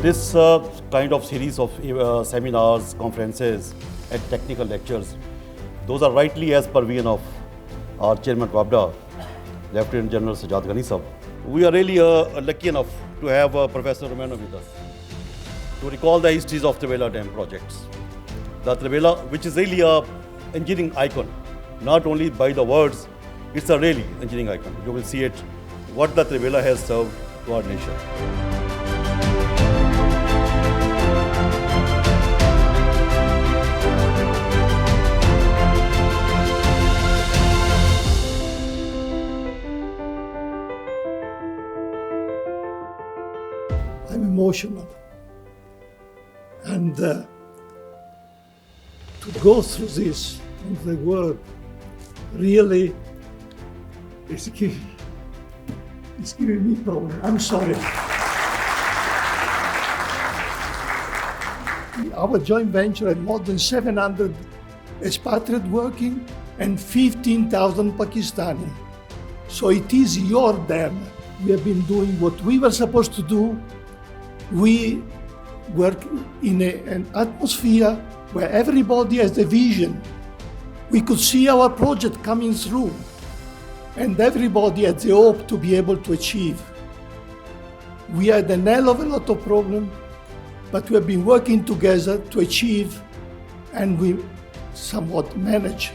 This kind of series of seminars, conferences, and technical lectures, those are rightly as per vision of our Chairman WAPDA, Lieutenant General Sajjad Ghani Sahab. We are really lucky enough to have Professor Romano with us to recall the histories of Tarbela Dam projects. The Tarbela, which is really an engineering icon, not only by the words, it's a really engineering icon. You will see it, what the Tarbela has served to our nation. I'm emotional, and to go through this in the word really is giving me problem. I'm sorry. Our joint venture had more than 700 expatriates working and 15,000 Pakistani. So it is your dam. We have been doing what we were supposed to do. We work in an atmosphere where everybody has a vision. We could see our project coming through, and everybody had the hope to be able to achieve. We had a hell of a lot of problems, but we have been working together to achieve, and we somewhat managed.